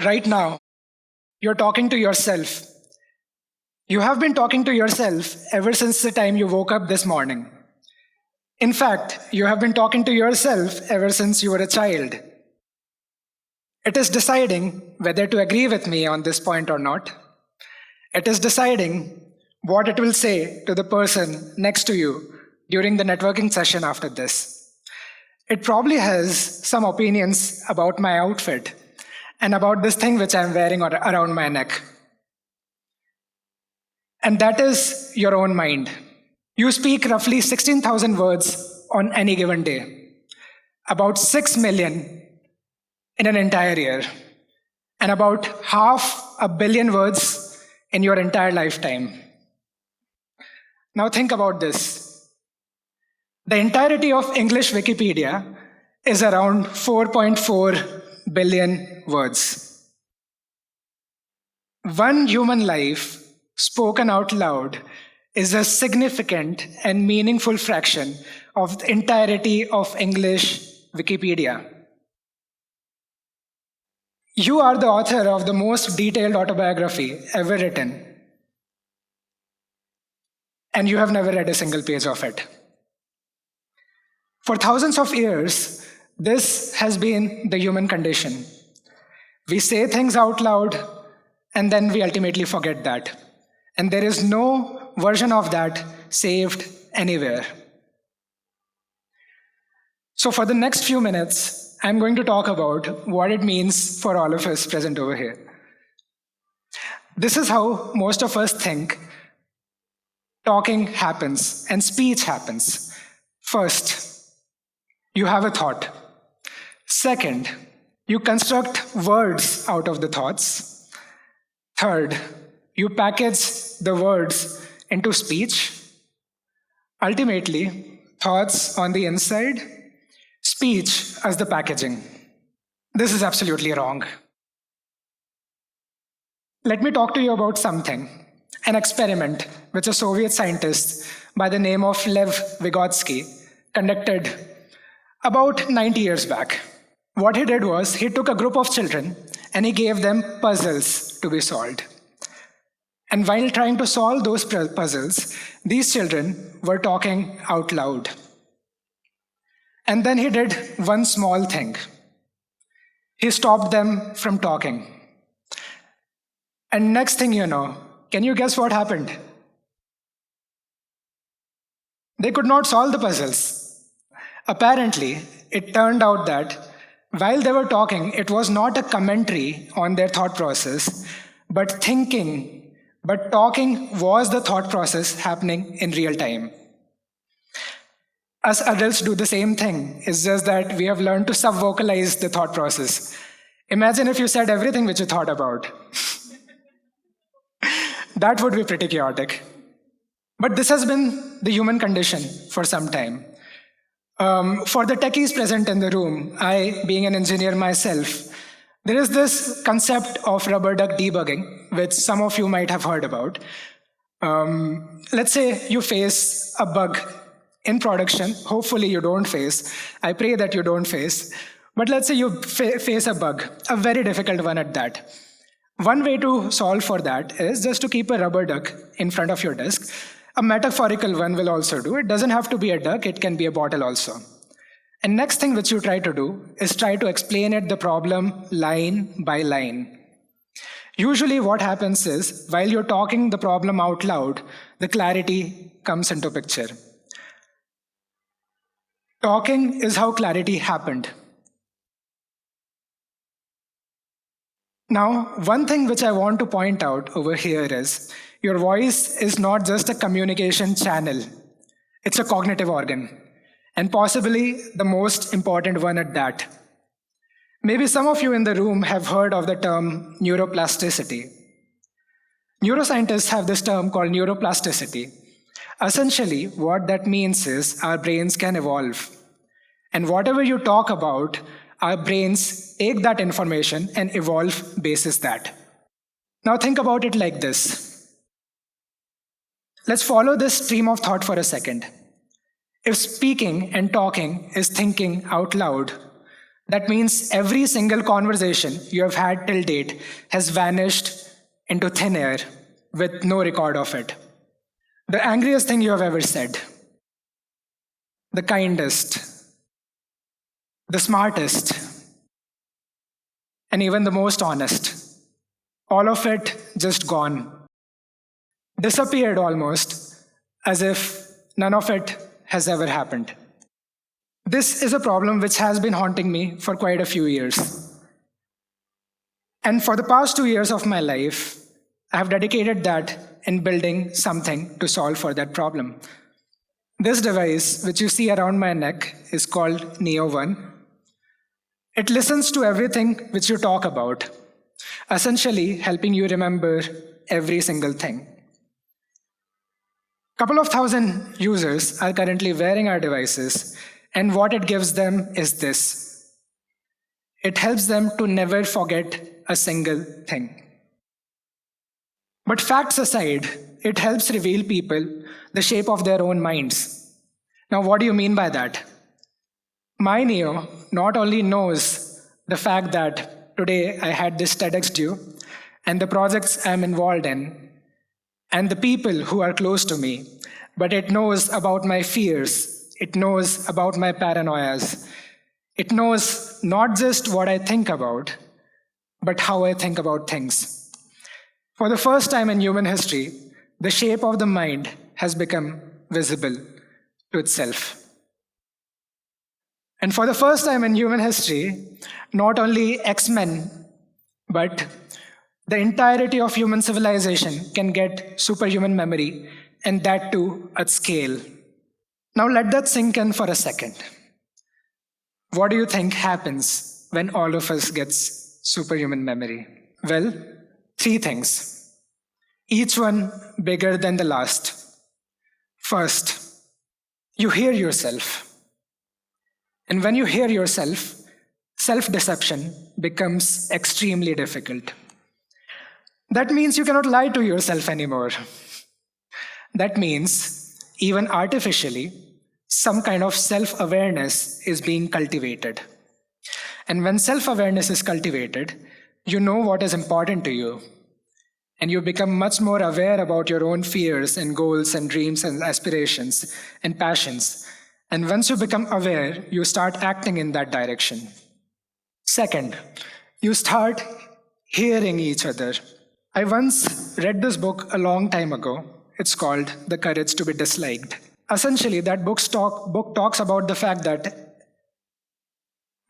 right now, you're talking to yourself. You have been talking to yourself ever since the time you woke up this morning. In fact, you have been talking to yourself ever since you were a child. It is deciding whether to agree with me on this point or not. It is deciding what it will say to the person next to you during the networking session after this. It probably has some opinions about my outfit and about this thing which I'm wearing around my neck. And that is your own mind. You speak roughly 16,000 words on any given day, about 6 million in an entire year, and about 500 million words in your entire lifetime. Now think about this. The entirety of English Wikipedia is around 4.4 billion words. One human life spoken out loud is a significant and meaningful fraction of the entirety of English Wikipedia. You are the author of the most detailed autobiography ever written, and you have never read a single page of it. For thousands of years, this has been the human condition. We say things out loud, and then we ultimately forget that. And there is no version of that saved anywhere. So for the next few minutes, I'm going to talk about what it means for all of us present over here. This is how most of us think talking happens and speech happens. First, you have a thought. Second, you construct words out of the thoughts. Third, you package the words into speech. Ultimately, thoughts on the inside, speech as the packaging. This is absolutely wrong. Let me talk to you about something, an experiment which a Soviet scientist by the name of Lev Vygotsky conducted about 90 years back. What he did was he took a group of children and he gave them puzzles to be solved. And while trying to solve those puzzles, these children were talking out loud. And then he did one small thing. He stopped them from talking. And next thing you know, can you guess what happened? They could not solve the puzzles. Apparently, it turned out that while they were talking, it was not a commentary on their thought process, but thinking, but talking was the thought process happening in real time. Us adults do the same thing. It's just that we have learned to sub-vocalize the thought process. Imagine if you said everything which you thought about. That would be pretty chaotic. But this has been the human condition for some time. For the techies present in the room, I, being an engineer myself, there is this concept of rubber duck debugging, which some of you might have heard about. Let's say you face a bug in production. Hopefully you don't face. I pray that you don't face. But let's say you face a bug, a very difficult one at that. One way to solve for that is just to keep a rubber duck in front of your desk. A metaphorical one will also do. It doesn't have to be a duck, it can be a bottle also. And next thing which you try to do is try to explain the problem line by line. Usually what happens is, while you're talking the problem out loud, the clarity comes into picture. Talking is how clarity happened. Now, one thing which I want to point out over here is, your voice is not just a communication channel, it's a cognitive organ, and possibly the most important one at that. Maybe some of you in the room have heard of the term neuroplasticity. Neuroscientists have this term called neuroplasticity. Essentially, what that means is our brains can evolve. And whatever you talk about, our brains take that information and evolve basis that. Now think about it like this. Let's follow this stream of thought for a second. If speaking and talking is thinking out loud, That means every single conversation you have had till date has vanished into thin air with no record of it. The angriest thing you have ever said, the kindest, the smartest, and even the most honest, all of it just gone, disappeared almost, as if none of it has ever happened. This is a problem which has been haunting me for quite a few years. And for the past 2 years of my life, I have dedicated that in building something to solve for that problem. This device, which you see around my neck, is called Neo One. It listens to everything which you talk about, essentially helping you remember every single thing. Couple of thousand users are currently wearing our devices, and what it gives them is this. It helps them to never forget a single thing. But facts aside, it helps reveal people the shape of their own minds. Now, what do you mean by that? My Neo not only knows the fact that today I had this TEDx due, and the projects I'm involved in, and the people who are close to me, but it knows about my fears, it knows about my paranoias, it knows not just what I think about, but how I think about things. For the first time in human history, the shape of the mind has become visible to itself. And for the first time in human history, not only X-Men, but the entirety of human civilization can get superhuman memory, and that too at scale. Now let that sink in for a second. What do you think happens when all of us gets superhuman memory? Well, 3 things, each one bigger than the last. First, you hear yourself. And when you hear yourself, self-deception becomes extremely difficult. That means you cannot lie to yourself anymore. That means, even artificially, some kind of self-awareness is being cultivated. And when self-awareness is cultivated, you know what is important to you. And you become much more aware about your own fears and goals and dreams and aspirations and passions. And once you become aware, you start acting in that direction. Second, you start hearing each other. I once read this book a long time ago. It's called The Courage to be Disliked. Essentially, that book talks about the fact that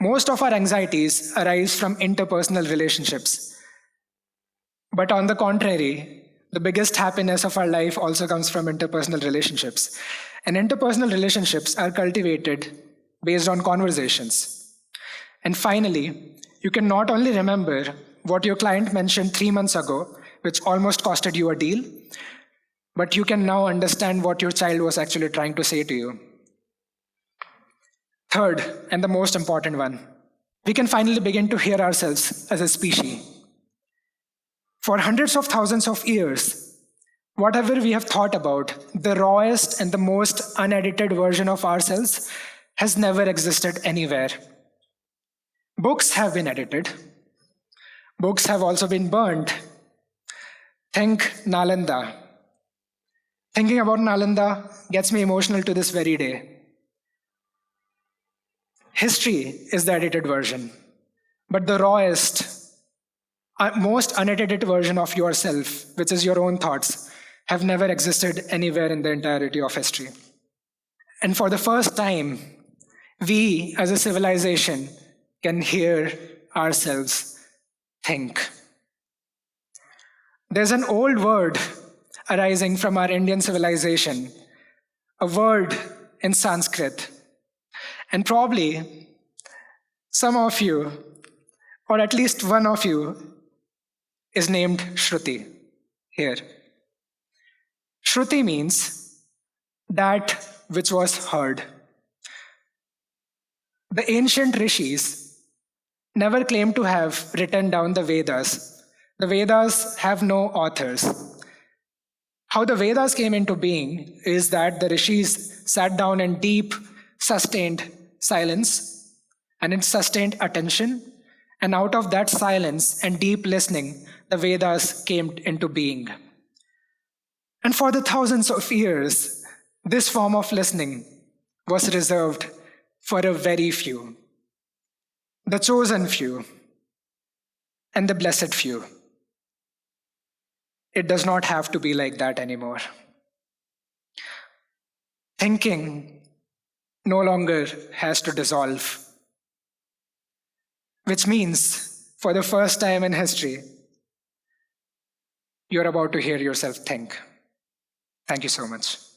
most of our anxieties arise from interpersonal relationships. But on the contrary, the biggest happiness of our life also comes from interpersonal relationships. And interpersonal relationships are cultivated based on conversations. And finally, you can not only remember what your client mentioned 3 months ago, which almost costed you a deal, but you can now understand what your child was actually trying to say to you. Third, and the most important one, we can finally begin to hear ourselves as a species. For hundreds of thousands of years, whatever we have thought about, the rawest and the most unedited version of ourselves has never existed anywhere. Books have been edited. Books have also been burned. Think Nalanda. Thinking about Nalanda gets me emotional to this very day. History is the edited version, but the rawest, most unedited version of yourself, which is your own thoughts, have never existed anywhere in the entirety of history. And for the first time, we as a civilization can hear ourselves think. There's an old word arising from our Indian civilization, a word in Sanskrit. And probably some of you, or at least one of you, is named Shruti here. Shruti means that which was heard. The ancient rishis never claimed to have written down the Vedas. The Vedas have no authors. How the Vedas came into being is that the rishis sat down in deep, sustained silence, and it sustained attention. And out of that silence and deep listening, the Vedas came into being. And for the thousands of years, this form of listening was reserved for a very few, the chosen few, and the blessed few. It does not have to be like that anymore. Thinking no longer has to dissolve, which means for the first time in history, you're about to hear yourself think. Thank you so much.